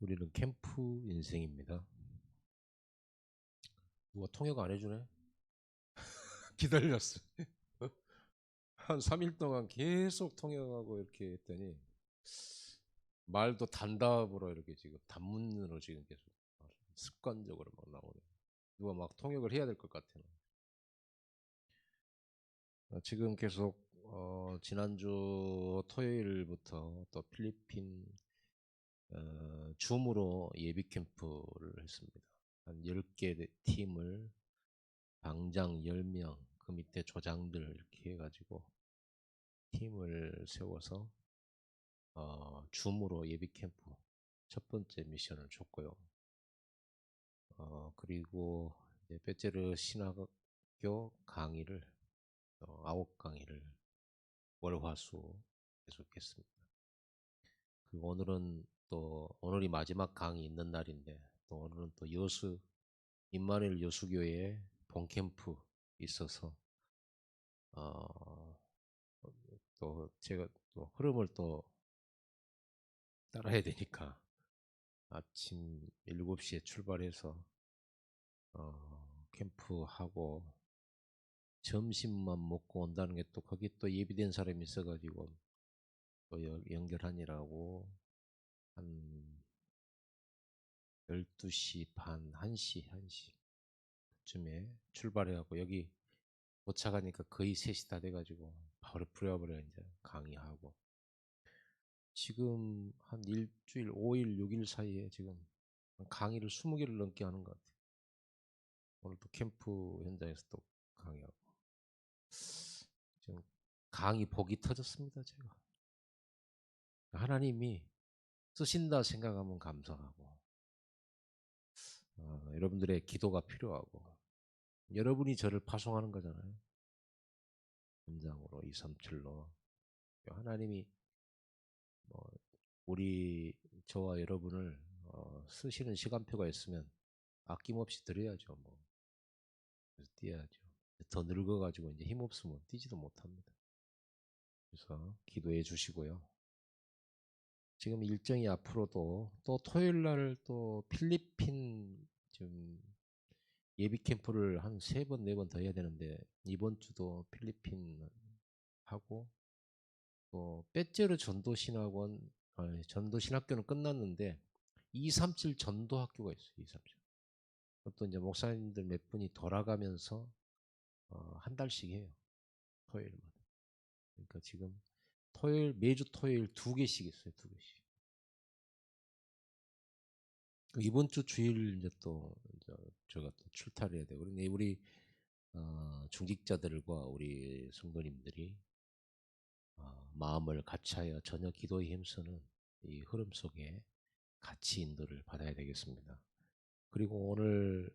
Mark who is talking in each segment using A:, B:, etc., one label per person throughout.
A: 우리는 캠프 인생입니다. 누가 통역 안 해주네? 기다렸어. 한 3일 동안 계속 통역하고 이렇게 했더니 말도 단답으로 이렇게 지금 단문으로 지금 계속 습관적으로 막 나오네. 누가 막 통역을 해야 될 것 같아. 지금 계속 지난주 토요일부터 또 필리핀 줌으로 예비 캠프를 했습니다. 한 10개 팀을 방장 10명, 그 밑에 조장들 이렇게 해가지고 팀을 세워서 줌으로 예비 캠프 첫 번째 미션을 줬고요. 그리고 이제 베제르 신학교 강의를 9강의를 월화수 계속했습니다. 그리고 오늘은 또 오늘이 마지막 강의 있는 날인데 또 오늘은 또 여수 임마누엘 여수교회 본캠프 있어서 또 제가 또 흐름을 또 따라야 되니까 아침 7시에 출발해서 캠프하고 점심만 먹고 온다는 게 또 거기 또 예비된 사람이 있어가지고 또 연결하느라고 한 12시 반, 1시 쯤에 출발해갖고 여기 도착하니까 거의 3시 다 돼가지고 바로 부랴부랴 이제 강의하고 지금 한 일주일, 5일, 6일 사이에 지금 강의를 20개를 넘게 하는 것 같아요. 오늘 또 캠프 현장에서 또 강의하고 지금 강의 복이 터졌습니다. 제가 하나님이 쓰신다 생각하면 감사하고 여러분들의 기도가 필요하고 여러분이 저를 파송하는 거잖아요. 현장으로 237로 하나님이 뭐 우리 저와 여러분을 쓰시는 시간표가 있으면 아낌없이 드려야죠. 뭐 그래서 뛰어야죠. 더 늙어가지고 이제 힘없으면 뛰지도 못합니다. 그래서 기도해 주시고요. 지금 일정이 앞으로도 또 토요일 날 또 필리핀 좀 예비 캠프를 한 3번, 4번 더 해야 되는데 이번 주도 필리핀 하고 또 빼째르 전도신학원 전도신학교는 끝났는데 237 전도학교가 있어요. 237. 그것도 이제 목사님들 몇 분이 돌아가면서 한 달씩 해요. 토요일마다. 그러니까 지금 토요일 매주 토요일 2개씩 있어요. 2개씩. 이번 주 주일 이제 또 제가 또 출타를 해야 되고 그런데 우리 중직자들과 우리 성도님들이 마음을 같이하여 전혀 기도에 힘쓰는 이 흐름 속에 같이 인도를 받아야 되겠습니다. 그리고 오늘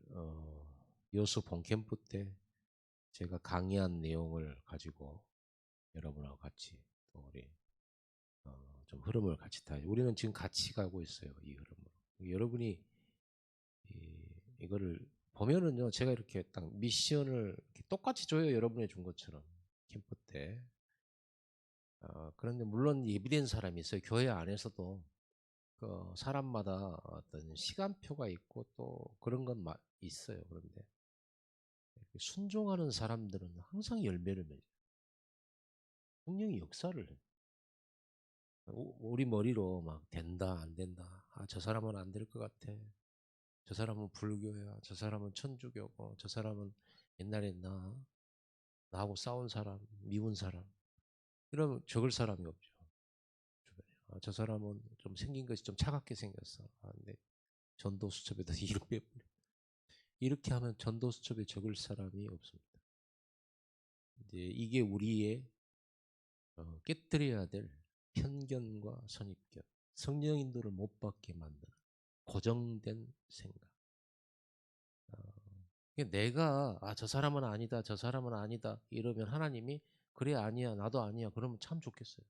A: 여수 본캠프 때 제가 강의한 내용을 가지고 여러분하고 같이 또 우리 좀 흐름을 같이 타요. 우리는 지금 같이 가고 있어요. 이 흐름으로. 여러분이 이거를 보면은요, 제가 이렇게 딱 미션을 이렇게 똑같이 줘요. 여러분이 준 것처럼 캠프 때. 그런데 물론 예비된 사람이 있어요. 교회 안에서도 그 사람마다 어떤 시간표가 있고 또 그런 건 있어요. 그런데 순종하는 사람들은 항상 열매를 맺어요. 성령이 역사를 해요. 우리 머리로 막 된다 안 된다. 저 사람은 안 될 것 같아. 저 사람은 불교야. 저 사람은 천주교고. 저 사람은 옛날에 나하고 싸운 사람, 미운 사람. 이러면 적을 사람이 없죠. 주변에. 저 사람은 좀 생긴 것이 좀 차갑게 생겼어. 근데 전도 수첩에다 이름 빼버려. 이렇게 하면 전도 수첩에 적을 사람이 없습니다. 이제 이게 우리의 깨뜨려야 될 편견과 선입견, 성령 인도를 못 받게 만드는 고정된 생각. 내가 저 사람은 아니다, 저 사람은 아니다 이러면 하나님이 그래 아니야, 나도 아니야 그러면 참 좋겠어요.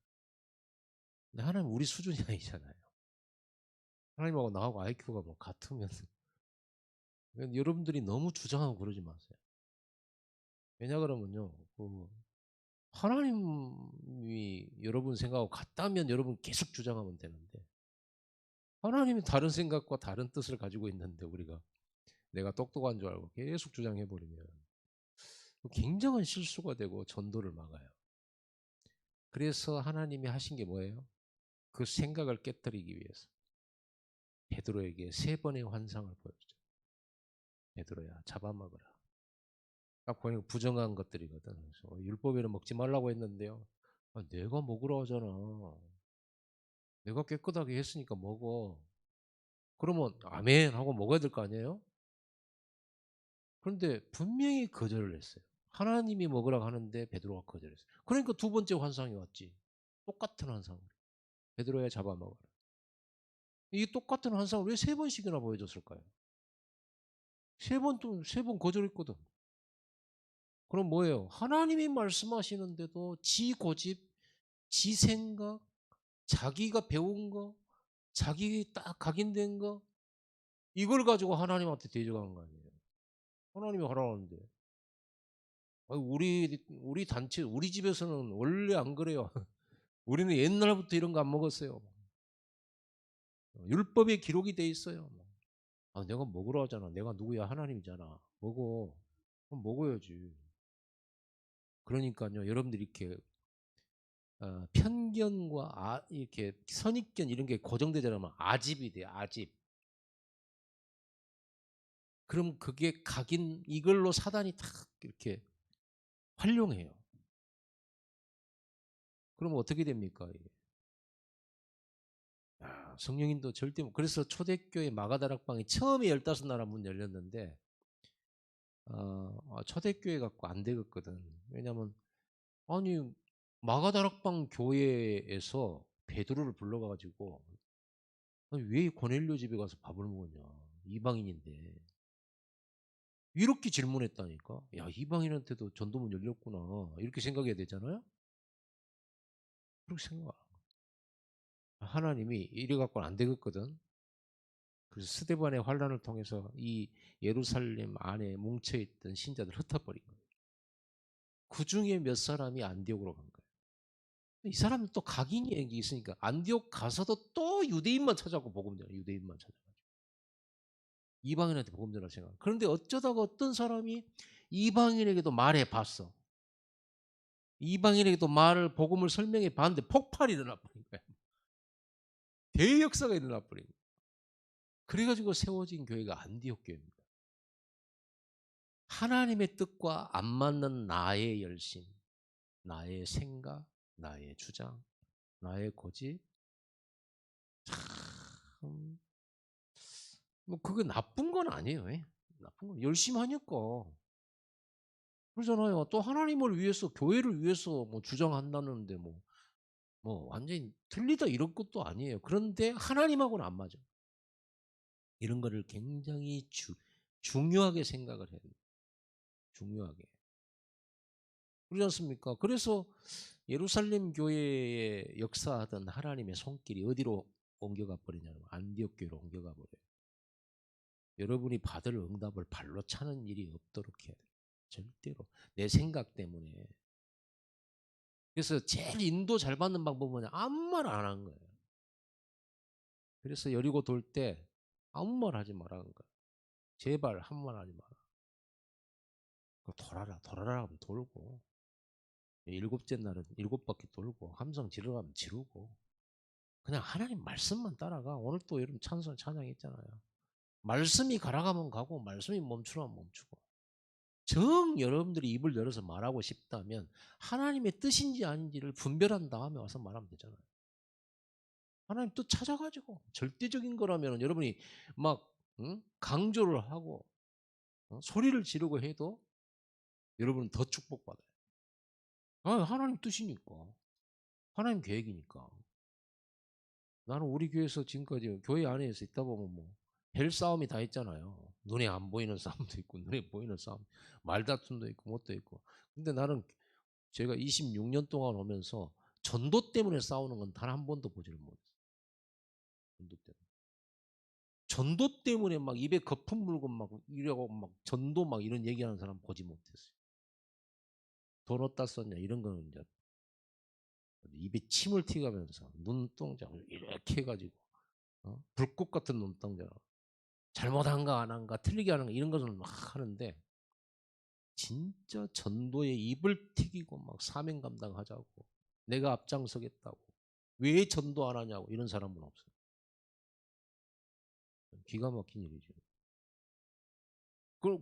A: 근데 하나님 우리 수준이 아니잖아요. 하나님하고 나하고 IQ가 뭐 같으면 여러분들이 너무 주장하고 그러지 마세요. 왜냐 그러면요, 하나님이 여러분 생각하고 같다면 여러분 계속 주장하면 되는데 하나님이 다른 생각과 다른 뜻을 가지고 있는데 우리가 내가 똑똑한 줄 알고 계속 주장해 버리면 굉장한 실수가 되고 전도를 막아요. 그래서 하나님이 하신 게 뭐예요? 그 생각을 깨뜨리기 위해서 베드로에게 3번의 환상을 보여주죠. 베드로야, 잡아먹으라. 딱 보니까 부정한 것들이거든. 그래서 율법에는 먹지 말라고 했는데요. 내가 먹으라 하잖아. 내가 깨끗하게 했으니까 먹어. 그러면 아멘 하고 먹어야 될 거 아니에요? 그런데 분명히 거절을 했어요. 하나님이 먹으라고 하는데 베드로가 거절했어요. 그러니까 2번째 환상이 왔지. 똑같은 환상을. 베드로야, 잡아먹어라. 이 똑같은 환상을 왜 3번씩이나 보여줬을까요? 3번 거절했거든. 그럼 뭐예요? 하나님이 말씀하시는데도 지 고집, 지 생각, 자기가 배운 거, 자기 딱 각인된 거, 이걸 가지고 하나님한테 대적한 거 아니에요. 하나님이 하라는데. 우리 단체, 우리 집에서는 원래 안 그래요. 우리는 옛날부터 이런 거 안 먹었어요. 율법에 기록이 돼 있어요. 내가 먹으라 하잖아. 내가 누구야? 하나님이잖아. 먹어. 그럼 먹어야지. 그러니까요, 여러분들이 이렇게 편견과 이렇게 선입견 이런 게 고정되잖아요. 아집이 돼요. 아집. 그럼 그게 각인 이걸로 사단이 탁 이렇게 활용해요. 그러면 어떻게 됩니까? 이게? 성령님도 절대 그래서 초대교회 마가다락방이 처음에 15나라 문 열렸는데 초대교회 갖고 안 되겠거든. 왜냐면 아니 마가다락방 교회에서 베드로를 불러가 가지고 왜 고넬료 집에 가서 밥을 먹었냐? 이방인인데. 이렇게 질문했다니까. 야, 이방인한테도 전도문 열렸구나. 이렇게 생각해야 되잖아요. 그렇게 생각. 하나님이 이래 갖고는 안 되겠거든. 그래서 스데반의 환란을 통해서 이 예루살렘 안에 뭉쳐 있던 신자들 흩어버린 거예요. 그 중에 몇 사람이 안디옥으로 간 거예요. 이 사람은 또 각인이 있으니까 안디옥 가서도 또 유대인만 찾아고 복음 전해. 유대인만 찾아가지고 이방인한테 복음 전할 생각. 그런데 어쩌다가 어떤 사람이 이방인에게도 말해 봤어. 이방인에게도 말을 복음을 설명해 봤는데 폭발이 일어나 버린 거야. 대역사가 일어나 버린 거야. 그래가지고 세워진 교회가 안디옥 교회입니다. 하나님의 뜻과 안 맞는 나의 열심, 나의 생각, 나의 주장, 나의 고집, 참, 뭐 그게 나쁜 건 아니에요. 나쁜 건 열심히 하니까 그러잖아요. 또 하나님을 위해서 교회를 위해서 뭐 주장한다는데 뭐 완전히 틀리다 이런 것도 아니에요. 그런데 하나님하고는 안 맞아. 이런 거를 굉장히 중요하게 생각을 해야 돼요. 중요하게. 그렇지 않습니까? 그래서 예루살렘 교회에 역사하던 하나님의 손길이 어디로 옮겨가 버리냐면 안디옥 교회로 옮겨가 버려요. 여러분이 받을 응답을 발로 차는 일이 없도록 해야 돼요. 절대로. 내 생각 때문에. 그래서 제일 인도 잘 받는 방법은 뭐냐? 아무 말 안 하는 거예요. 그래서 여리고 돌 때 아무 말 하지 말라는 거예요. 제발 한 말 하지 마라. 돌아라 하면 돌고 7째 날은 7바퀴 돌고 함성 지르라면 지르고 그냥 하나님 말씀만 따라가. 오늘 또 여러분 찬양했잖아요. 말씀이 가라가면 가고 말씀이 멈추라면 멈추고 여러분들이 입을 열어서 말하고 싶다면 하나님의 뜻인지 아닌지를 분별한 다음에 와서 말하면 되잖아요. 하나님 뜻 찾아가지고 절대적인 거라면 여러분이 막 강조를 하고 소리를 지르고 해도 여러분은 더 축복받아요. 하나님 뜻이니까. 하나님 계획이니까. 나는 우리 교회에서 지금까지 교회 안에서 있다 보면 별 싸움이 다 있잖아요. 눈에 안 보이는 싸움도 있고 눈에 보이는 싸움, 말다툼도 있고 뭣도 있고. 근데 나는 제가 26년 동안 오면서 전도 때문에 싸우는 건 단 한 번도 보지를 못했어요. 전도 때문에. 전도 때문에 막 입에 거품 물고 막 이러고 막 전도 막 이런 얘기하는 사람 보지 못했어요. 돈 어디다 썼냐 이런 거는 이제 입에 침을 튀가면서 눈동자를 이렇게 해가지고 불꽃 같은 눈동자. 잘못한가 안 한가 틀리게 하는가 이런 것을 막 하는데 진짜 전도에 입을 튀기고 막 사명 감당하자고 내가 앞장서겠다고 왜 전도 안 하냐고 이런 사람은 없어요. 기가 막힌 일이죠.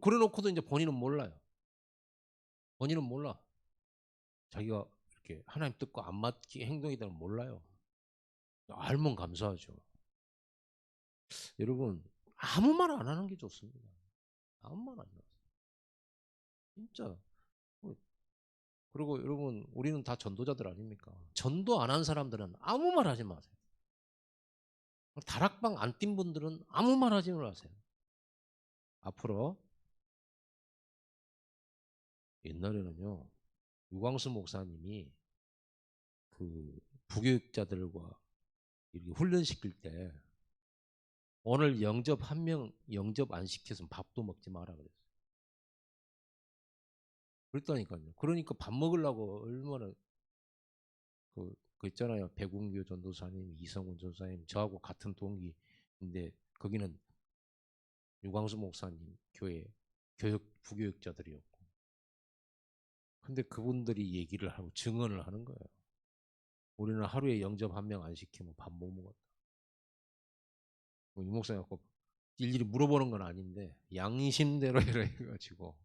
A: 그래 놓고도 이제 본인은 몰라요. 본인은 몰라. 자기가 이렇게 하나님 뜻과 안 맞게 행동이 되면 몰라요. 알면 감사하죠. 여러분 아무 말 안 하는 게 좋습니다. 아무 말 안 해요. 진짜. 그리고 여러분 우리는 다 전도자들 아닙니까? 전도 안 한 사람들은 아무 말 하지 마세요. 다락방 안 뛴 분들은 아무 말 하지 마세요. 앞으로 옛날에는요 유광수 목사님이 그 부교육자들과 이렇게 훈련시킬 때 오늘 영접 한 명 영접 안 시켜서 밥도 먹지 마라 그랬어요. 그랬다니까요. 그러니까 밥 먹으려고 얼마나 그 있잖아요. 백운교 전도사님, 이성훈 전도사님 저하고 같은 동기인데 거기는 유광수 목사님 교회 부교육자들이었고 근데 그분들이 얘기를 하고 증언을 하는 거예요. 우리는 하루에 영접 한 명 안 시키면 밥 못 먹었다. 이 목사님 갖고 일일이 물어보는 건 아닌데 양심대로 해라 해가지고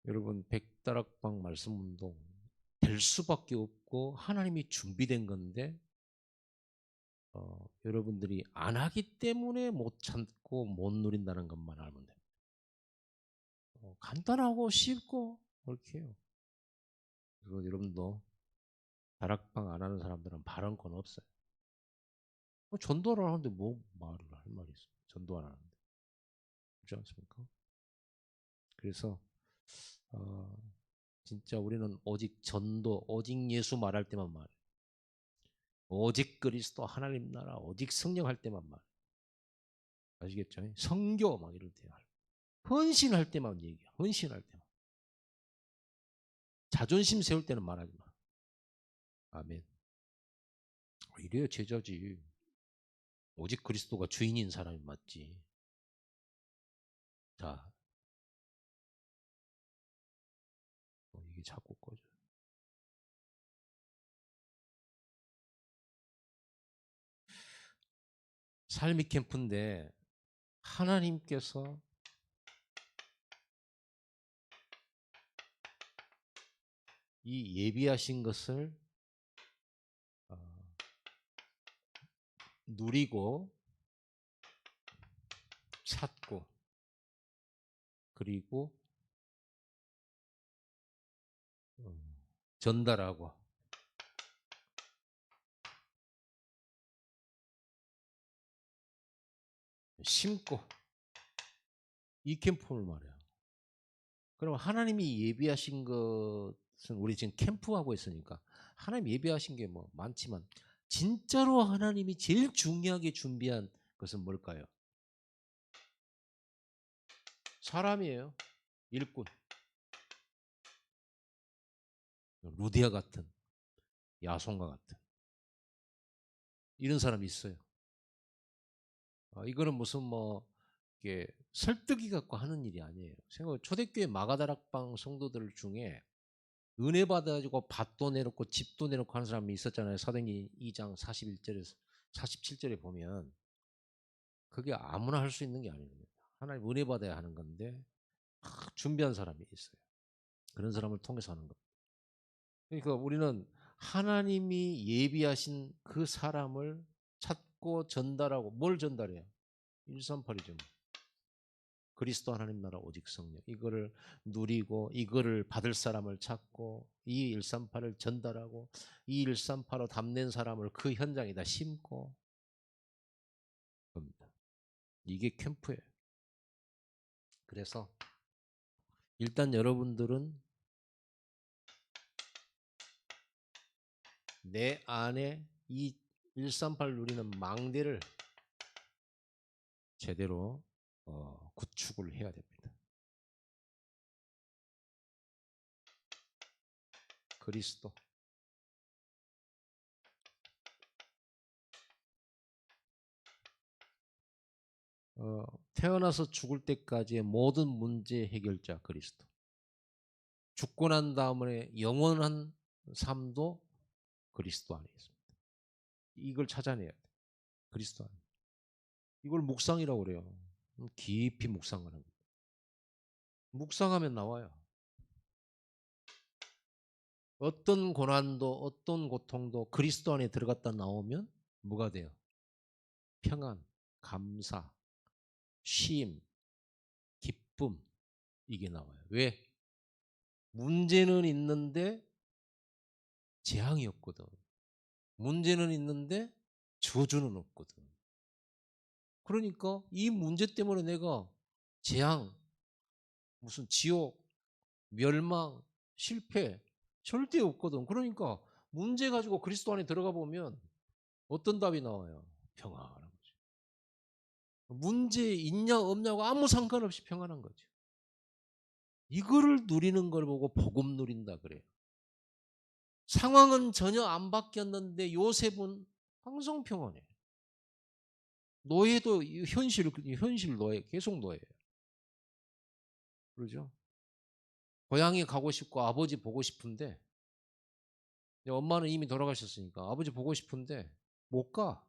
A: 여러분 백다락방 말씀 운동 될 수밖에 없고 하나님이 준비된 건데 여러분들이 안 하기 때문에 못 참고 못 누린다는 것만 알면 돼요. 간단하고 쉽고 그렇게 해요. 그래서 여러분도 다락방 안 하는 사람들은 발언권 없어요. 전도를 하는데 뭐 말을 할 말이 있어요. 전도 안 하는데. 그렇지 않습니까? 그래서 어, 진짜 우리는 오직 전도, 오직 예수 말할 때만 말해. 오직 그리스도 하나님 나라, 오직 성령 할 때만 말해. 아시겠죠? 성교 막 이럴 때 헌신할 때만 얘기해. 헌신할 때만. 자존심 세울 때는 말하지 마. 아멘. 이래야 제자지. 오직 그리스도가 주인인 사람이 맞지. 자, 이게 자꾸 꺼져. 삶이 캠프인데 하나님께서 이 예비하신 것을 누리고 찾고 그리고 전달하고 심고 이 캠프를 말해요. 그럼 하나님이 예비하신 것은 우리 지금 캠프하고 있으니까 하나님 예비하신 게 뭐 많지만 진짜로 하나님이 제일 중요하게 준비한 것은 뭘까요? 사람이에요. 일꾼. 루디아 같은 야손과 같은 이런 사람이 있어요. 이거는 무슨 뭐 이게 설득이 갖고 하는 일이 아니에요. 생각 초대교회 마가다락방 성도들 중에 은혜 받아가지고 밭도 내놓고 집도 내놓고 하는 사람이 있었잖아요. 사도행전 2장 41절에서 47절에 보면 그게 아무나 할 수 있는 게 아닙니다. 하나님 은혜 받아야 하는 건데 준비한 사람이 있어요. 그런 사람을 통해서 하는 것. 그러니까 우리는 하나님이 예비하신 그 사람을 찾고 전달하고 뭘 전달해요? 138이죠. 그리스도 하나님 나라 오직 성령 이거를 누리고 이거를 받을 사람을 찾고 이 138을 전달하고 이 138로 담는 사람을 그 현장에다 심고 겁니다. 이게 캠프예요. 그래서 일단 여러분들은 내 안에 이 138 누리는 망대를 제대로 구축을 해야 됩니다. 그리스도 태어나서 죽을 때까지의 모든 문제 해결자 그리스도. 죽고 난 다음에 영원한 삶도 그리스도 안에 있습니다. 이걸 찾아내야 돼. 그리스도 안에. 이걸 묵상이라고 그래요. 깊이 묵상하는 거예요. 묵상하면 나와요. 어떤 고난도 어떤 고통도 그리스도 안에 들어갔다 나오면 뭐가 돼요? 평안, 감사, 쉼, 기쁨 이게 나와요. 왜? 문제는 있는데 재앙이 없거든. 문제는 있는데 저주는 없거든. 그러니까 이 문제 때문에 내가 재앙, 무슨 지옥, 멸망, 실패 절대 없거든. 그러니까 문제 가지고 그리스도 안에 들어가 보면 어떤 답이 나와요? 평안한 거죠. 문제 있냐 없냐고 아무 상관없이 평안한 거죠. 이거를 누리는 걸 보고 복음 누린다 그래요. 상황은 전혀 안 바뀌었는데 요셉은 항상 평안해. 노예도 현실 노예, 계속 노예예요. 그러죠? 고향에 가고 싶고 아버지 보고 싶은데 엄마는 이미 돌아가셨으니까 아버지 보고 싶은데 못 가.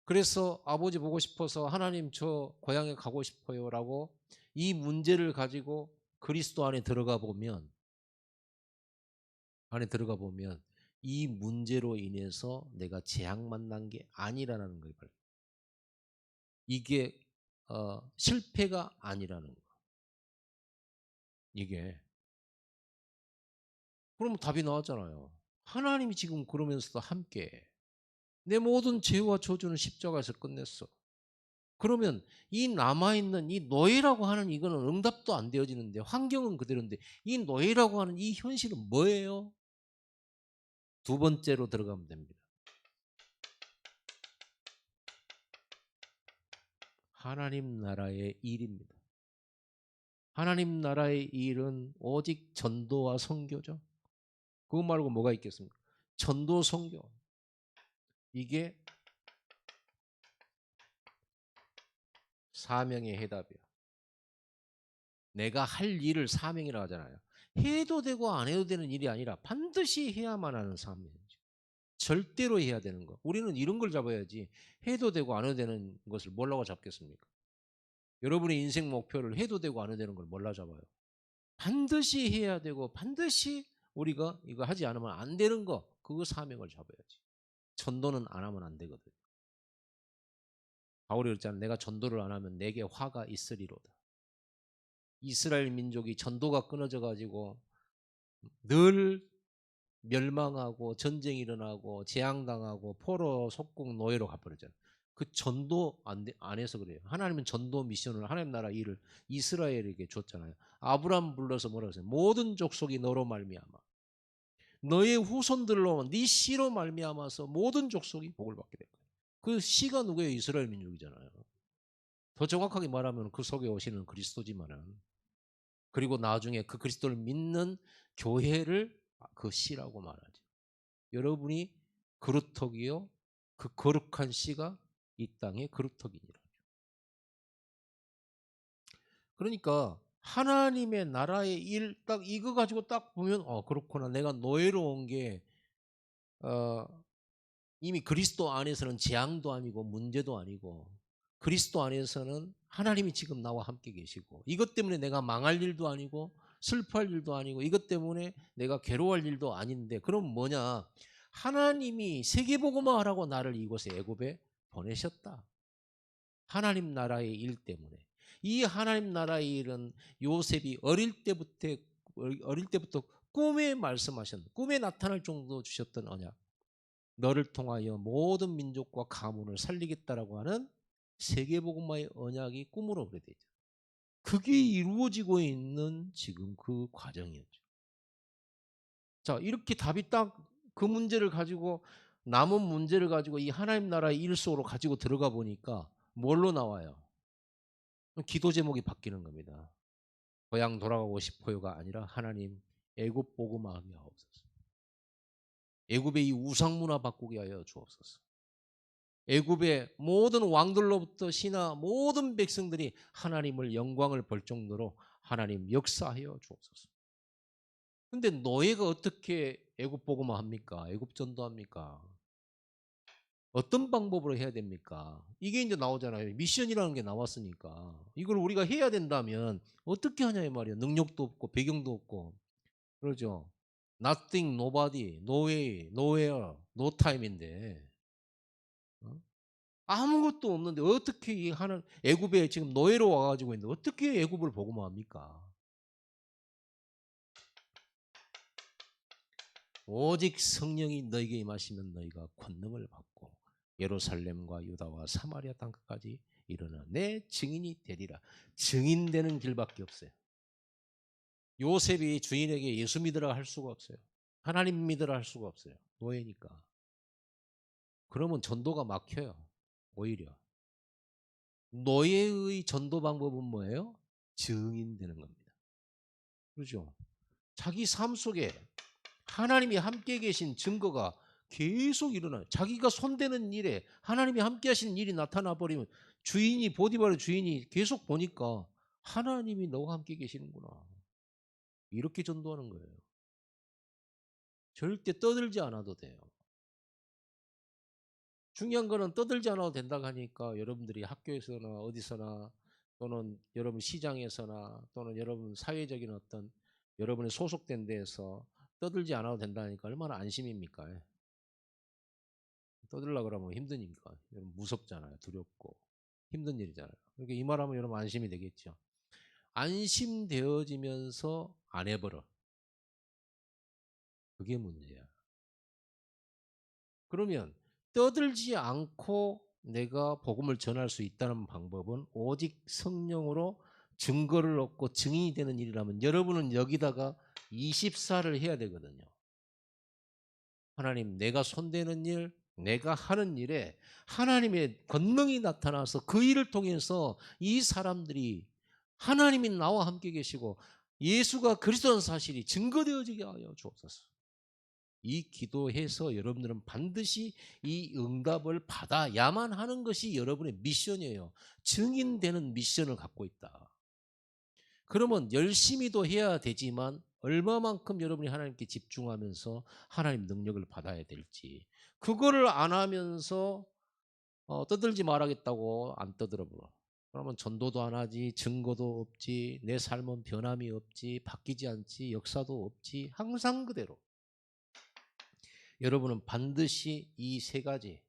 A: 그래서 아버지 보고 싶어서 하나님 저 고향에 가고 싶어요라고 이 문제를 가지고 그리스도 안에 들어가 보면 이 문제로 인해서 내가 재앙 만난 게 아니라는 거예요. 이게 실패가 아니라는 거. 이게 그럼 답이 나왔잖아요. 하나님이 지금 그러면서도 함께 내 모든 죄와 저주는 십자가에서 끝냈어. 그러면 이 남아있는 이 노예라고 하는 이거는 응답도 안 되어지는데 환경은 그대로인데 이 노예라고 하는 이 현실은 뭐예요? 두 번째로 들어가면 됩니다. 하나님 나라의 일입니다. 하나님 나라의 일은 오직 전도와 선교죠. 그거 말고 뭐가 있겠습니까? 전도 선교. 이게 사명의 해답이야. 내가 할 일을 사명이라고 하잖아요. 해도 되고 안 해도 되는 일이 아니라 반드시 해야만 하는 사명이죠. 절대로 해야 되는 거. 우리는 이런 걸 잡아야지 해도 되고 안 해도 되는 것을 뭐라고 잡겠습니까? 여러분의 인생 목표를 해도 되고 안 해도 되는 걸 뭘로 잡아요? 반드시 해야 되고 반드시 우리가 이거 하지 않으면 안 되는 거 그거 사명을 잡아야지. 전도는 안 하면 안 되거든. 바울이 그랬잖아요. 내가 전도를 안 하면 내게 화가 있으리로다. 이스라엘 민족이 전도가 끊어져 가지고 늘 멸망하고 전쟁이 일어나고 재앙당하고 포로 속국 노예로 가버렸잖아요. 그 전도 안 해서 그래요. 하나님은 전도 미션을 하나님 나라 일을 이스라엘에게 줬잖아요. 아브라함 불러서 뭐라고 했어요? 모든 족속이 너로 말미암아 너의 후손들로 네 씨로 말미암아서 모든 족속이 복을 받게 될 거예요. 그 씨가 누구예요? 이스라엘 민족이잖아요. 더 정확하게 말하면 그 속에 오시는 그리스도지만은 그리고 나중에 그 그리스도를 믿는 교회를 그 씨라고 말하죠. 여러분이 그루터기요 그 거룩한 씨가 이 땅의 그루터기니라. 그러니까 하나님의 나라의 일 딱 이거 가지고 딱 보면 그렇구나. 내가 노예로 온 게 어, 이미 그리스도 안에서는 재앙도 아니고 문제도 아니고 그리스도 안에서는 하나님이 지금 나와 함께 계시고 이것 때문에 내가 망할 일도 아니고 슬퍼할 일도 아니고 이것 때문에 내가 괴로워할 일도 아닌데 그럼 뭐냐? 하나님이 세계복음화하라고 나를 이곳에 애굽에 보내셨다. 하나님 나라의 일 때문에. 이 하나님 나라의 일은 요셉이 어릴 때부터 꿈에 말씀하셨는 꿈에 나타날 정도 주셨던 언약. 너를 통하여 모든 민족과 가문을 살리겠다라고 하는 세계복음화의 언약이 꿈으로 그래 되죠. 그게 이루어지고 있는 지금 그 과정이었죠. 자, 이렇게 답이 딱 그 문제를 가지고 남은 문제를 가지고 이 하나님 나라의 일 속으로 가지고 들어가 보니까 뭘로 나와요? 기도 제목이 바뀌는 겁니다. 고향 돌아가고 싶어요가 아니라 하나님 애굽 복음화하게 하옵소서. 애굽의 이 우상 문화 바꾸게 하여 주옵소서. 애굽의 모든 왕들로부터 신하 모든 백성들이 하나님을 영광을 볼 정도로 하나님 역사하여 주옵소서. 근데 노예가 어떻게 애굽 복음을 합니까? 애굽 전도합니까? 어떤 방법으로 해야 됩니까? 이게 이제 나오잖아요. 미션이라는 게 나왔으니까. 이걸 우리가 해야 된다면 어떻게 하냐 이 말이에요. 능력도 없고 배경도 없고. 그러죠. Nothing, nobody, no way, nowhere, no time인데 어? 아무것도 없는데 어떻게 이 하는 애굽에 지금 노예로 와가지고 있는데 어떻게 애굽을 복음합니까? 오직 성령이 너에게 임하시면 너희가 권능을 받고 예루살렘과 유다와 사마리아 땅끝까지 이르는 내 증인이 되리라. 증인되는 길밖에 없어요. 요셉이 주인에게 예수 믿으라 할 수가 없어요. 하나님 믿으라 할 수가 없어요. 노예니까. 그러면 전도가 막혀요. 오히려. 노예의 전도 방법은 뭐예요? 증인되는 겁니다. 그렇죠? 자기 삶 속에 하나님이 함께 계신 증거가 계속 일어나요. 자기가 손대는 일에 하나님이 함께 하시는 일이 나타나 버리면 주인이 보디바르 주인이 계속 보니까 하나님이 너와 함께 계시는구나. 이렇게 전도하는 거예요. 절대 떠들지 않아도 돼요. 중요한 거는 떠들지 않아도 된다고 하니까 여러분들이 학교에서나 어디서나 또는 여러분 시장에서나 또는 여러분 사회적인 어떤 여러분의 소속된 데에서 떠들지 않아도 된다니까 얼마나 안심입니까? 떠들려고 그러면 힘드니까. 여러분 무섭잖아요. 두렵고. 힘든 일이잖아요. 그러니까 이 말하면 여러분 안심이 되겠죠. 안심되어지면서 안 해버려. 그게 문제야. 그러면 떠들지 않고 내가 복음을 전할 수 있다는 방법은 오직 성령으로 증거를 얻고 증인이 되는 일이라면 여러분은 여기다가 24를 해야 되거든요. 하나님, 내가 손대는 일, 내가 하는 일에 하나님의 권능이 나타나서 그 일을 통해서 이 사람들이 하나님이 나와 함께 계시고 예수가 그리스도라는 사실이 증거되어지게 하여 주옵소서. 이 기도해서 여러분들은 반드시 이 응답을 받아야만 하는 것이 여러분의 미션이에요. 증인되는 미션을 갖고 있다. 그러면 열심히도 해야 되지만 얼마만큼 여러분이 하나님께 집중하면서 하나님 능력을 받아야 될지 그거를 안 하면서 떠들지 말하겠다고 안 떠들어버려. 그러면 전도도 안 하지, 증거도 없지, 내 삶은 변함이 없지, 바뀌지 않지, 역사도 없지, 항상 그대로. 여러분은 반드시 이 세 가지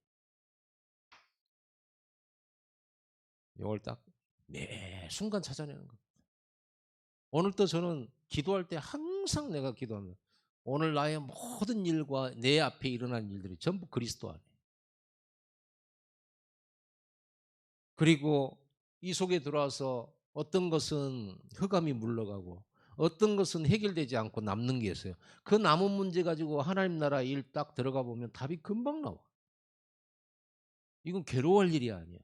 A: 이걸 딱 매 순간 찾아내는 거. 오늘도 저는 기도할 때 항상 내가 기도합니다. 오늘 나의 모든 일과 내 앞에 일어난 일들이 전부 그리스도 안에. 그리고 이 속에 들어와서 어떤 것은 흑암이 물러가고 어떤 것은 해결되지 않고 남는 게 있어요. 그 남은 문제 가지고 하나님 나라 일 딱 들어가 보면 답이 금방 나와. 이건 괴로워할 일이 아니야.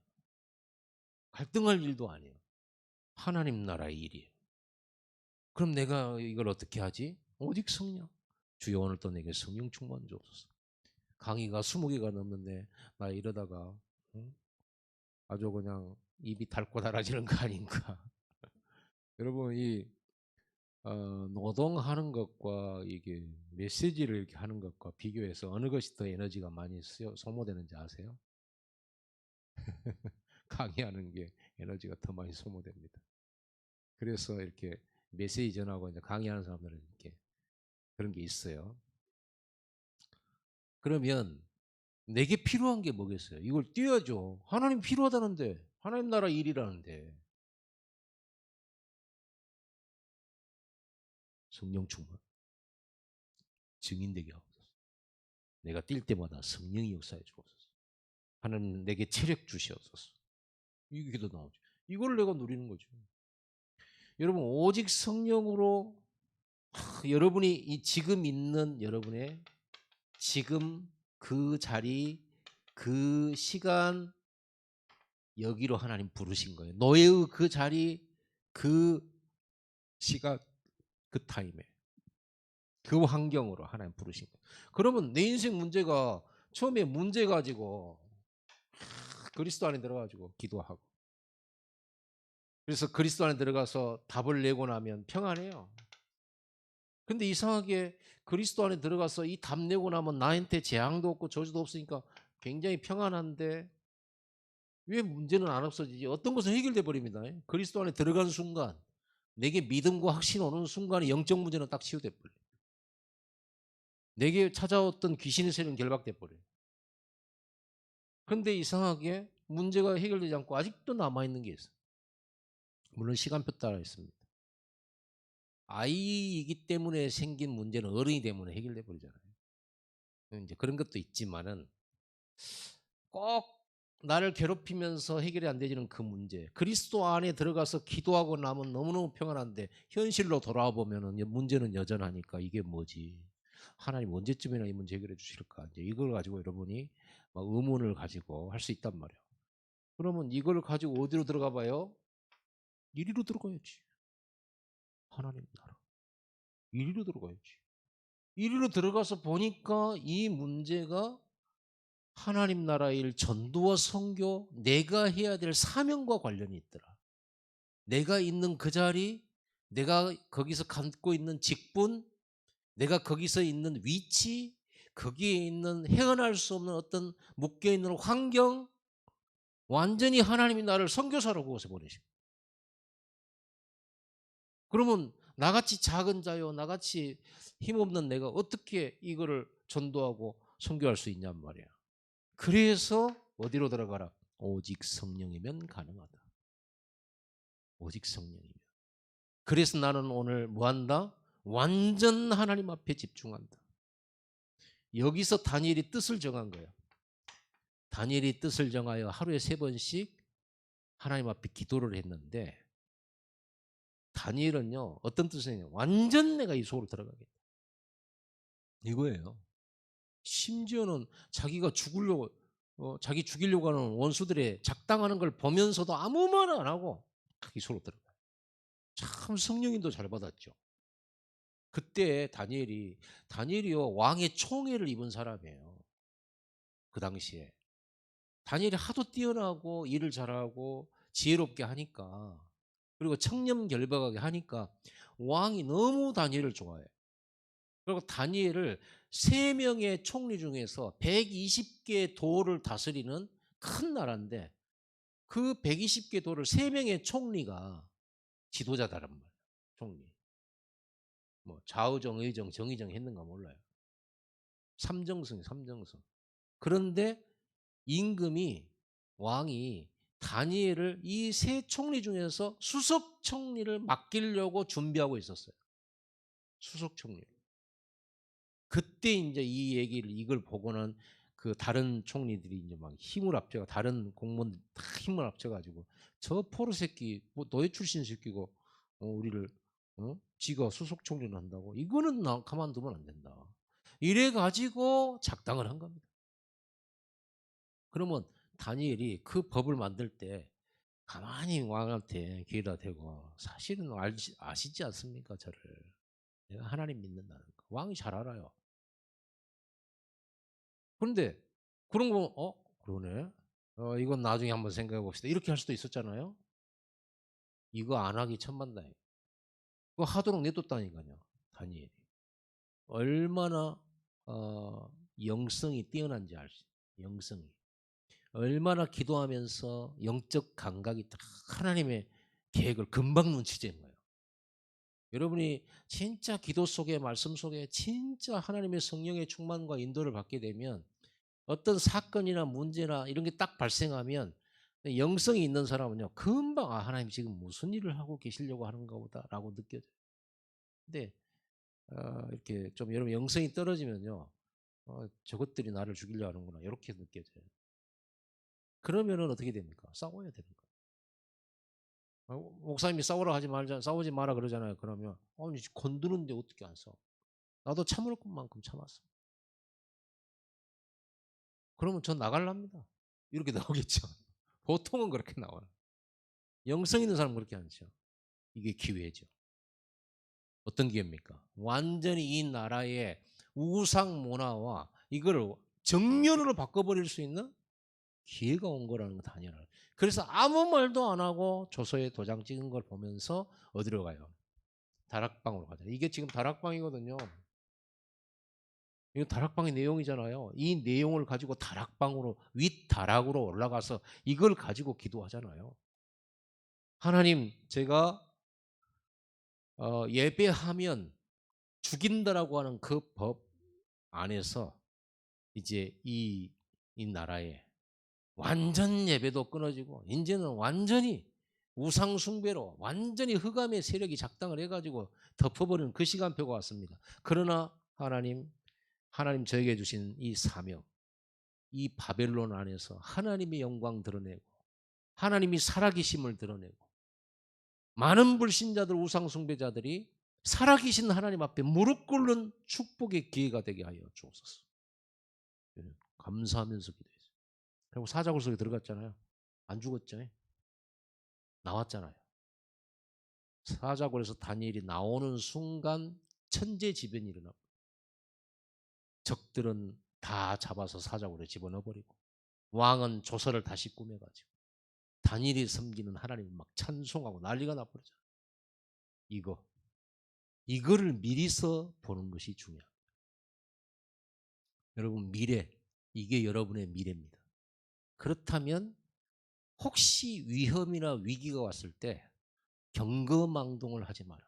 A: 갈등할 일도 아니에요. 하나님 나라의 일이에요. 그럼 내가 이걸 어떻게 하지? 오직 성령. 주여 오늘도 내게 성령 충만 주옵소서. 강의가 20개가 넘는데 나 이러다가 응? 아주 그냥 입이 닳고 닳아지는 거 아닌가. 여러분 이 노동하는 것과 이게 메시지를 이렇게 하는 것과 비교해서 어느 것이 더 에너지가 많이 소모되는지 아세요? 강의하는 게 에너지가 더 많이 소모됩니다. 그래서 이렇게 메시지 전하고 이제 강의하는 사람들은 이렇게 그런 게 있어요. 그러면 내게 필요한 게 뭐겠어요? 이걸 띄워줘. 하나님 필요하다는데, 하나님 나라 일이라는데. 성령 충만. 증인되게 하옵소서. 내가 뛸 때마다 성령이 역사해 주옵소서. 하나님 내게 체력 주시옵소서. 이게 기도 나오죠. 이걸 내가 누리는 거죠. 여러분 오직 성령으로 여러분이 이 지금 있는 여러분의 지금 그 자리 그 시간 여기로 하나님 부르신 거예요. 너의 그 자리 그 시간 그 타임에 그 환경으로 하나님 부르신 거예요. 그러면 내 인생 문제가 처음에 문제 가지고 그리스도 안에 들어가지고 기도하고. 그래서 그리스도 안에 들어가서 답을 내고 나면 평안해요. 근데 이상하게 그리스도 안에 들어가서 이 답 내고 나면 나한테 재앙도 없고 저주도 없으니까 굉장히 평안한데 왜 문제는 안 없어지지? 어떤 것은 해결돼 버립니다. 그리스도 안에 들어가는 순간 내게 믿음과 확신 오는 순간에 영적 문제는 딱 치유돼 버려요. 내게 찾아왔던 귀신의 세력은 결박돼 버려요. 근데 이상하게 문제가 해결되지 않고 아직도 남아있는 게 있어요. 물론 시간표 따라 있습니다. 아이이기 때문에 생긴 문제는 어른이 되면 해결돼 버리잖아요. 이제 그런 것도 있지만은 꼭 나를 괴롭히면서 해결이 안 되지는 그 문제. 그리스도 안에 들어가서 기도하고 나면 너무너무 평안한데 현실로 돌아와 보면은 문제는 여전하니까 이게 뭐지? 하나님 언제쯤이나 이 문제 해결해 주실까? 이제 이걸 가지고 여러분이 막 의문을 가지고 할 수 있단 말이에요. 그러면 이걸 가지고 어디로 들어가 봐요? 이리로 들어가야지. 하나님 나라. 이리로 들어가야지. 이리로 들어가서 보니까 이 문제가 하나님 나라의 일, 전도와 선교, 내가 해야 될 사명과 관련이 있더라. 내가 있는 그 자리, 내가 거기서 갖고 있는 직분, 내가 거기서 있는 위치, 거기에 있는 헤어날 수 없는 어떤 묶여 있는 환경, 완전히 하나님이 나를 선교사로 그곳에 보내시고. 그러면 나같이 작은 자요, 나같이 힘없는 내가 어떻게 이거를 전도하고 선교할 수 있냔 말이야. 그래서 어디로 들어가라? 오직 성령이면 가능하다. 오직 성령이면. 그래서 나는 오늘 뭐 한다? 완전 하나님 앞에 집중한다. 여기서 다니엘이 뜻을 정한 거예요. 다니엘이 뜻을 정하여 하루에 3번씩 하나님 앞에 기도를 했는데 다니엘은요 어떤 뜻이냐? 완전 내가 이 속으로 들어가겠다. 이거예요. 심지어는 자기가 죽으려고 자기 죽이려고 하는 원수들의 작당하는 걸 보면서도 아무 말 안 하고 이 속으로 들어가요. 참 성령님도 잘 받았죠. 그때 다니엘이요 왕의 총애를 입은 사람이에요. 그 당시에 다니엘이 하도 뛰어나고 일을 잘하고 지혜롭게 하니까 그리고 청렴결백하게 하니까 왕이 너무 다니엘을 좋아해. 그리고 다니엘을 3명의 총리 중에서 120개 도를 다스리는 큰 나라인데 그 120개 도를 3명의 총리가 지도자다란 말이에요. 총리. 뭐 좌의정, 의정, 정의정 했는가 몰라요. 삼정승, 삼정승. 그런데 임금이 왕이 다니엘을 이 3총리 중에서 수석 총리를 맡기려고 준비하고 있었어요. 수석 총리. 그때 이제 이 얘기를 이걸 보고는 그 다른 총리들이 이제 막 힘을 합쳐 다른 공무원들 다 힘을 합쳐 가지고 저 포로 새끼 뭐 노예 출신 새끼고 우리를 지가 수석 총리를 한다고 이거는 나 가만두면 안 된다. 이래 가지고 작당을 한 겁니다. 그러면 다니엘이 그 법을 만들 때 가만히 왕한테 귀에다 대고 사실은 아시지 않습니까 저를. 내가 하나님 믿는다는 거. 왕이 잘 알아요. 그런데 그런 거 그러네. 이건 나중에 한번 생각해 봅시다. 이렇게 할 수도 있었잖아요. 이거 안 하기 천만다행. 그거 하도록 내뒀다니까요. 다니엘이. 얼마나 영성이 뛰어난지 알지. 영성이. 얼마나 기도하면서 영적 감각이 딱 하나님의 계획을 금방 눈치챈 거예요. 여러분이 진짜 기도 속에 말씀 속에 진짜 하나님의 성령의 충만과 인도를 받게 되면 어떤 사건이나 문제나 이런 게 딱 발생하면 영성이 있는 사람은요 금방 하나님 지금 무슨 일을 하고 계시려고 하는가 보다라고 느껴져요. 근데 이렇게 좀 여러분 영성이 떨어지면요 저것들이 나를 죽이려 하는구나 이렇게 느껴져요. 그러면은 어떻게 됩니까? 싸워야 되는 거예요. 목사님이 싸우라 하지 말자, 싸우지 마라 그러잖아요. 그러면 아니 건드는데 어떻게 안 싸워? 나도 참을 것만큼 참았어. 그러면 전 나갈랍니다. 이렇게 나오겠죠. 보통은 그렇게 나와요. 영성 있는 사람은 그렇게 않죠. 이게 기회죠. 어떤 기회입니까? 완전히 이 나라의 우상 문화와 이거를 정면으로 바꿔버릴 수 있는 기회가 온 거라는 거 당연하죠. 그래서 아무 말도 안 하고 조서에 도장 찍은 걸 보면서 어디로 가요? 다락방으로 가잖아요. 이게 지금 다락방이거든요. 이거 다락방의 내용이잖아요. 이 내용을 가지고 다락방으로 윗다락으로 올라가서 이걸 가지고 기도하잖아요. 하나님, 제가 예배하면 죽인다라고 하는 그 법 안에서 이제 이 나라에 완전 예배도 끊어지고 이제는 완전히 우상 숭배로 완전히 흑암의 세력이 작당을 해가지고 덮어버리는 그 시간표가 왔습니다. 그러나 하나님 저에게 주신 이 사명, 이 바벨론 안에서 하나님의 영광 드러내고 하나님이 살아계심을 드러내고 많은 불신자들 우상 숭배자들이 살아계신 하나님 앞에 무릎 꿇는 축복의 기회가 되게 하여 주옵소서. 감사하면서 기도했어요. 그리고 사자굴 속에 들어갔잖아요. 안 죽었죠. 나왔잖아요. 사자굴에서 다니엘이 나오는 순간 천재지변이 일어나고 적들은 다 잡아서 사자굴에 집어넣어버리고 왕은 조서를 다시 꾸며가지고 다니엘이 섬기는 하나님을 막 찬송하고 난리가 나버리잖아요. 이거를 미리서 보는 것이 중요합니다. 여러분, 미래, 이게 여러분의 미래입니다. 그렇다면 혹시 위험이나 위기가 왔을 때 경거망동을 하지 마라.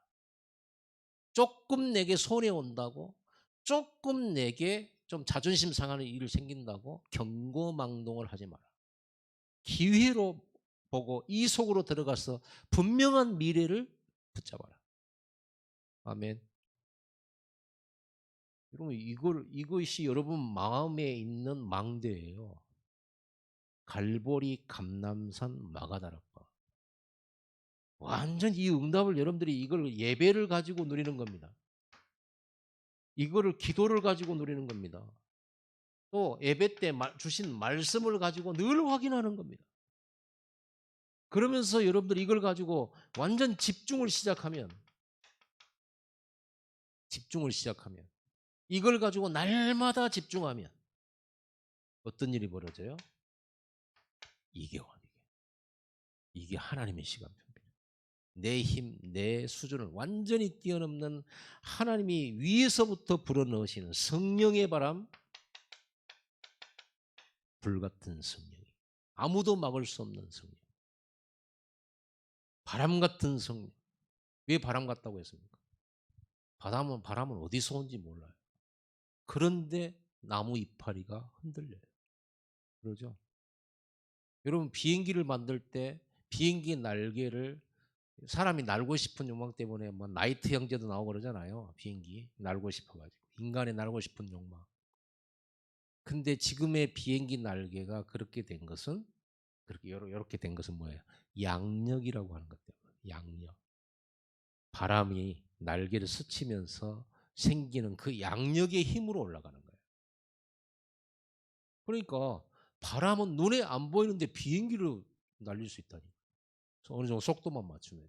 A: 조금 내게 손해 온다고, 조금 내게 좀 자존심 상하는 일을 생긴다고 경거망동을 하지 마라. 기회로 보고 이 속으로 들어가서 분명한 미래를 붙잡아라. 아멘. 여러분, 이것이 여러분 마음에 있는 망대예요. 갈보리, 감남산, 마가다락방. 완전 이 응답을 여러분들이 이걸 예배를 가지고 누리는 겁니다. 이거를 기도를 가지고 누리는 겁니다. 또 예배 때 주신 말씀을 가지고 늘 확인하는 겁니다. 그러면서 여러분들이 이걸 가지고 완전 집중을 시작하면 이걸 가지고 날마다 집중하면 어떤 일이 벌어져요? 이게 하나님의 시간표입니다. 내 힘, 내 수준을 완전히 뛰어넘는 하나님이 위에서부터 불어넣으시는 성령의 바람, 불같은 성령, 아무도 막을 수 없는 성령, 바람 같은 성령. 왜 바람 같다고 했습니까? 바람은 어디서 온지 몰라요. 그런데 나무 이파리가 흔들려요. 그러죠? 여러분, 비행기를 만들 때 비행기 날개를 사람이 날고 싶은 욕망 때문에 뭐 나이트 형제도 나오고 그러잖아요. 비행기 날고 싶어가지고 인간의 날고 싶은 욕망. 근데 지금의 비행기 날개가 그렇게 된 것은 이렇게 된 것은 뭐예요? 양력이라고 하는 것 때문에 양력. 바람이 날개를 스치면서 생기는 그 양력의 힘으로 올라가는 거예요. 그러니까 바람은 눈에 안 보이는데 비행기를 날릴 수 있다니. 어느 정도 속도만 맞추면.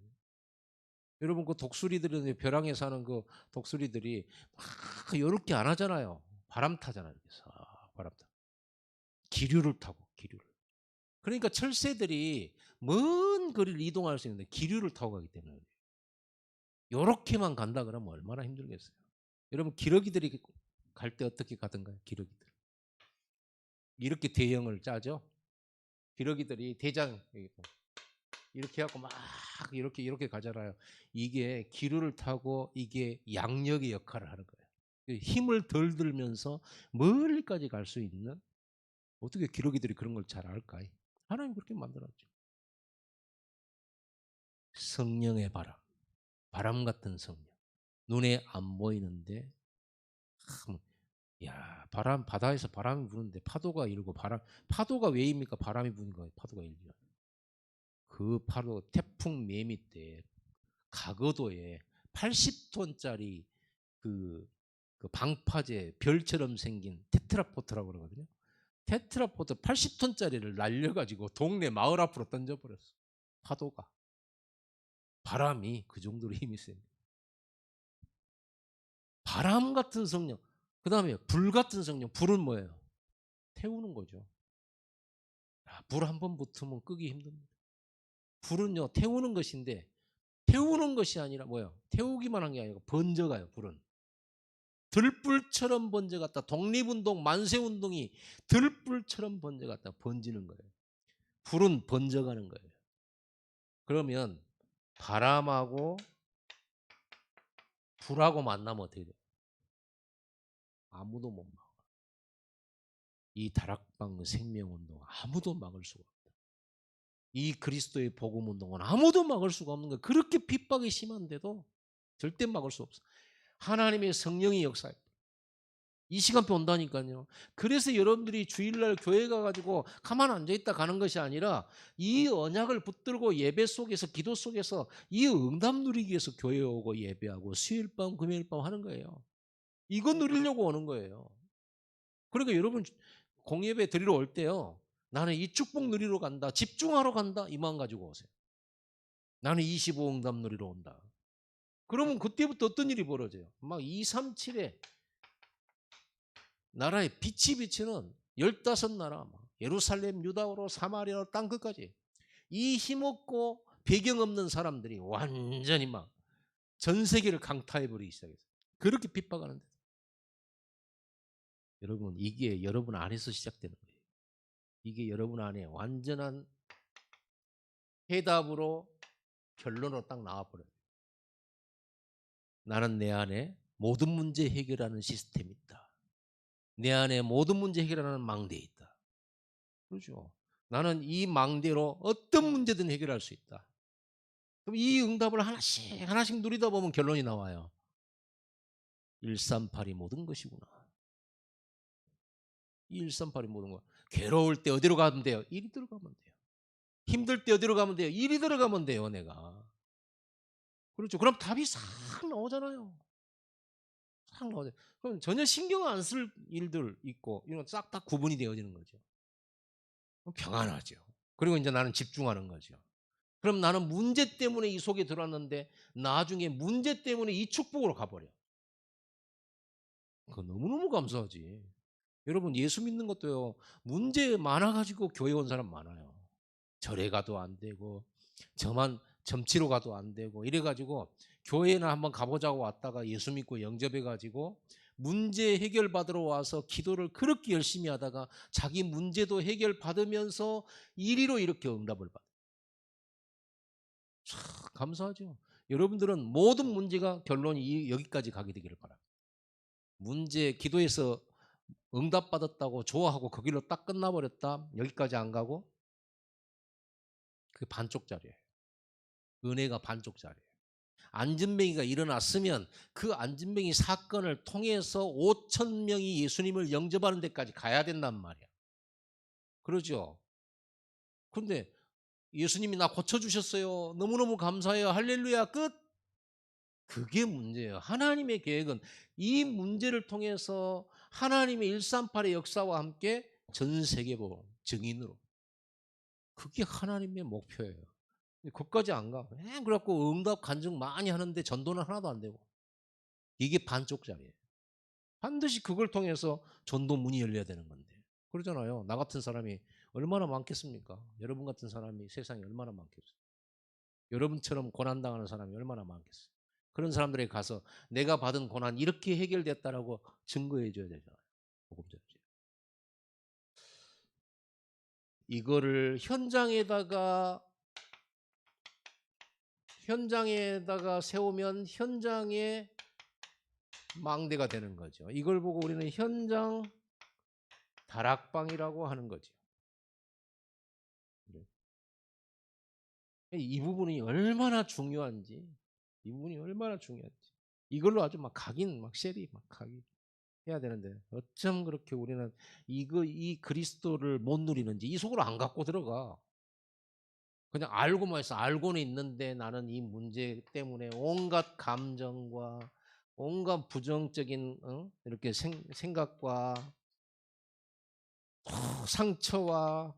A: 여러분, 그 독수리들은 벼랑에 사는 그 독수리들이 막 이렇게 안 하잖아요. 바람 타잖아요. 그래서 바람 타. 기류를 타고 기류를. 그러니까 철새들이 먼 거리를 이동할 수 있는데 기류를 타고 가기 때문에 요렇게만 간다 그러면 얼마나 힘들겠어요. 여러분, 기러기들이 갈 때 어떻게 가던가요? 기러기들 이렇게 대형을 짜죠. 기러기들이 대장 이렇게 하고 막 이렇게 가잖아요. 이게 기류를 타고 이게 양력의 역할을 하는 거예요. 힘을 덜 들면서 멀리까지 갈 수 있는. 어떻게 기러기들이 그런 걸 잘 알까요? 하나님 그렇게 만들었죠. 성령의 바람 같은 성령. 눈에 안 보이는데 야, 바다에서 바람이 부는데 파도가 일고 파도가 왜입니까? 바람이 부는 거예요. 파도가 일죠. 그 파도 태풍 매미 때 가거도에 80톤짜리 그 방파제 별처럼 생긴 테트라포트라고 그러거든요. 테트라포트 80톤짜리를 날려가지고 동네 마을 앞으로 던져버렸어. 파도가. 바람이 그 정도로 힘이 셉니다. 바람 같은 성령. 그 다음에 불 같은 성령. 불은 뭐예요? 태우는 거죠. 불 한 번 붙으면 끄기 힘듭니다. 불은요, 태우는 것인데 태우는 것이 아니라 뭐예요? 태우기만 한 게 아니고 번져가요. 불은 들불처럼 번져갔다. 독립운동, 만세운동이 들불처럼 번져갔다. 번지는 거예요. 불은 번져가는 거예요. 그러면 바람하고 불하고 만나면 어떻게 돼요? 아무도 못 막아. 이 다락방 생명운동 아무도 막을 수가 없다. 이 그리스도의 복음운동은 아무도 막을 수가 없는 거예요. 그렇게 핍박이 심한데도 절대 막을 수 없어. 하나님의 성령이 역사해. 이 시간표 온다니까요. 그래서 여러분들이 주일날 교회 가가지고 가만 앉아있다 가는 것이 아니라 이 언약을 붙들고 예배 속에서 기도 속에서 이 응답 누리기 위해서 교회 오고 예배하고 수요일 밤 금요일 밤 하는 거예요. 이거 누리려고 오는 거예요. 그러니까 여러분 공예배 드리러 올 때요. 나는 이 축복 누리러 간다. 집중하러 간다. 이 마음 가지고 오세요. 나는 25 응답 누리러 온다. 그러면 그때부터 어떤 일이 벌어져요? 막 2, 3, 7에 나라에 빛이 비치는 15나라, 예루살렘, 유다로, 사마리아, 땅 끝까지 이 힘없고 배경 없는 사람들이 완전히 막 전 세계를 강타해버리기 시작했어요. 그렇게 핍박하는데 여러분 이게 여러분 안에서 시작되는 거예요. 이게 여러분 안에 완전한 해답으로 결론으로 딱 나와버려요. 나는 내 안에 모든 문제 해결하는 시스템이 있다. 내 안에 모든 문제 해결하는 망대에 있다. 그렇죠. 나는 이 망대로 어떤 문제든 해결할 수 있다. 그럼 이 응답을 하나씩 하나씩 누리다 보면 결론이 나와요. 138이 모든 것이구나. 138이 모든 것. 괴로울 때 어디로 가면 돼요? 이리 들어가면 돼요. 힘들 때 어디로 가면 돼요? 이리 들어가면 돼요, 내가. 그렇죠. 그럼 답이 싹 나오잖아요. 싹 나오죠. 그럼 전혀 신경 안 쓸 일들 있고 이런 싹 다 구분이 되어지는 거죠. 평안하죠. 그리고 이제 나는 집중하는 거죠. 그럼 나는 문제 때문에 이 속에 들어왔는데 나중에 문제 때문에 이 축복으로 가버려. 그거 너무너무 감사하지. 여러분 예수 믿는 것도요. 문제 많아가지고 교회 온 사람 많아요. 절에 가도 안 되고 저만 점치러 가도 안 되고 이래가지고 교회나 한번 가보자고 왔다가 예수 믿고 영접해가지고 문제 해결받으러 와서 기도를 그렇게 열심히 하다가 자기 문제도 해결받으면서 이리로 이렇게 응답을 받아요. 참 감사하죠. 여러분들은 모든 문제가 결론이 여기까지 가게 되기를 바랍니다. 문제 기도해서 응답받았다고 좋아하고 그 길로 딱 끝나버렸다. 여기까지 안 가고 그 반쪽짜리예요. 은혜가 반쪽짜리예요. 안진뱅이가 일어났으면 그 안진뱅이 사건을 통해서 5천 명이 예수님을 영접하는 데까지 가야 된단 말이야. 그러죠. 근데 예수님이 나 고쳐주셨어요. 너무너무 감사해요. 할렐루야 끝. 그게 문제예요. 하나님의 계획은 이 문제를 통해서 하나님의 138의 역사와 함께 전 세계보 증인으로. 그게 하나님의 목표예요. 거기까지 안 가. 그래갖고 응답 간증 많이 하는데 전도는 하나도 안 되고. 이게 반쪽짜리예요. 반드시 그걸 통해서 전도 문이 열려야 되는 건데. 그러잖아요. 나 같은 사람이 얼마나 많겠습니까? 여러분 같은 사람이 세상에 얼마나 많겠어요. 여러분처럼 고난당하는 사람이 얼마나 많겠어요. 그런 사람들에게 가서 내가 받은 고난 이렇게 해결됐다라고 증거해 줘야 되잖아요. 복음전지. 이거를 현장에다가 세우면 현장의 망대가 되는 거죠. 이걸 보고 우리는 현장 다락방이라고 하는 거죠. 이 부분이 얼마나 중요한지, 이 부분이 얼마나 중요한지. 이걸로 아주 막 각인, 막 쉐리, 막 각인 해야 되는데 어쩜 그렇게 우리는 이 그리스도를 못 누리는지 이 속으로 안 갖고 들어가. 그냥 알고만 해서 알고는 있는데 나는 이 문제 때문에 온갖 감정과 온갖 부정적인 이렇게 생각과 상처와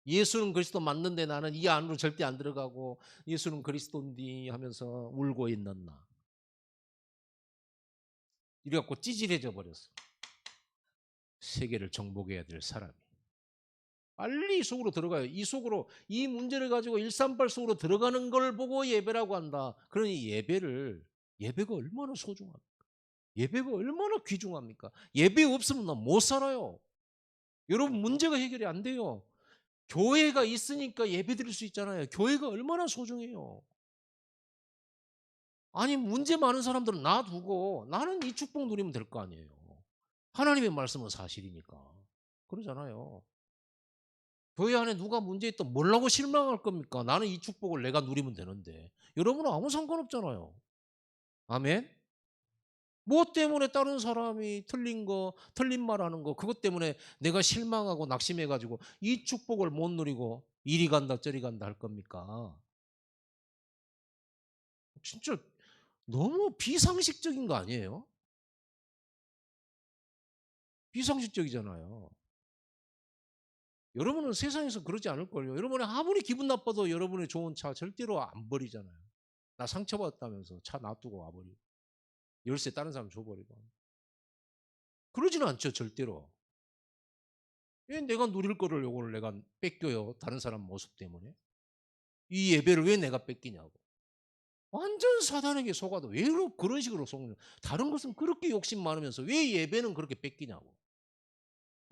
A: 예수는 그리스도 맞는데 나는 이 안으로 절대 안 들어가고 예수는 그리스도인디 하면서 울고 있는 나. 이래갖고 찌질해져 버렸어. 세계를 정복해야 될 사람이. 빨리 이 속으로 들어가요. 이 속으로 이 문제를 가지고 138 속으로 들어가는 걸 보고 예배라고 한다. 그러니 예배가 얼마나 소중합니까? 예배가 얼마나 귀중합니까? 예배 없으면 나 못 살아요. 여러분 문제가 해결이 안 돼요. 교회가 있으니까 예배 드릴 수 있잖아요. 교회가 얼마나 소중해요. 아니 문제 많은 사람들은 놔두고 나는 이 축복 누리면 될 거 아니에요. 하나님의 말씀은 사실이니까. 그러잖아요. 교회 안에 누가 문제 있다 뭐라고 실망할 겁니까? 나는 이 축복을 내가 누리면 되는데. 여러분은 아무 상관없잖아요. 아멘? 뭐 때문에 다른 사람이 틀린 말 하는 거, 그것 때문에 내가 실망하고 낙심해가지고 이 축복을 못 누리고 이리 간다, 저리 간다 할 겁니까? 진짜 너무 비상식적인 거 아니에요? 비상식적이잖아요. 여러분은 세상에서 그러지 않을걸요. 여러분이 아무리 기분 나빠도 여러분의 좋은 차 절대로 안 버리잖아요. 나 상처받았다면서 차 놔두고 와버리고. 열쇠 다른 사람 줘버리고. 그러지는 않죠, 절대로. 왜 내가 누릴 거를 요거를 내가 뺏겨요, 다른 사람 모습 때문에? 이 예배를 왜 내가 뺏기냐고. 완전 사단에게 속아도 왜 그런 식으로 속냐. 다른 것은 그렇게 욕심 많으면서 왜 예배는 그렇게 뺏기냐고.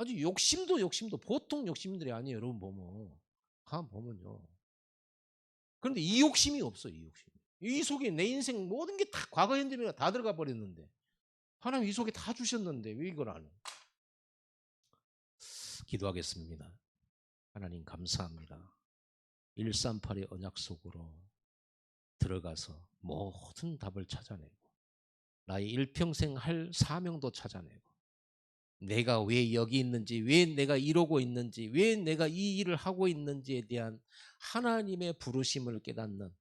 A: 아주 욕심도 보통 욕심들이 아니에요, 여러분 보면. 가만 보면요. 그런데 이 욕심이 없어, 이 욕심이. 이 속에 내 인생 모든 게 다 과거, 현재, 미래가 다 들어가 버렸는데 하나님 이 속에 다 주셨는데 왜 이걸 안 해? 기도하겠습니다. 하나님 감사합니다. 138의 언약 속으로 들어가서 모든 답을 찾아내고 나의 일평생 할 사명도 찾아내고 내가 왜 여기 있는지, 왜 내가 이러고 있는지, 왜 내가 이 일을 하고 있는지에 대한 하나님의 부르심을 깨닫는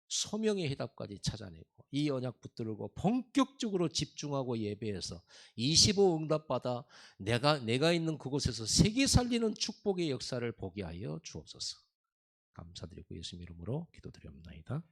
A: 소명의 해답까지 찾아내고 이 언약 붙들고 본격적으로 집중하고 예배해서 25 응답받아 내가 있는 그곳에서 세계 살리는 축복의 역사를 보게 하여 주옵소서. 감사드리고 예수님 이름으로 기도드립니다.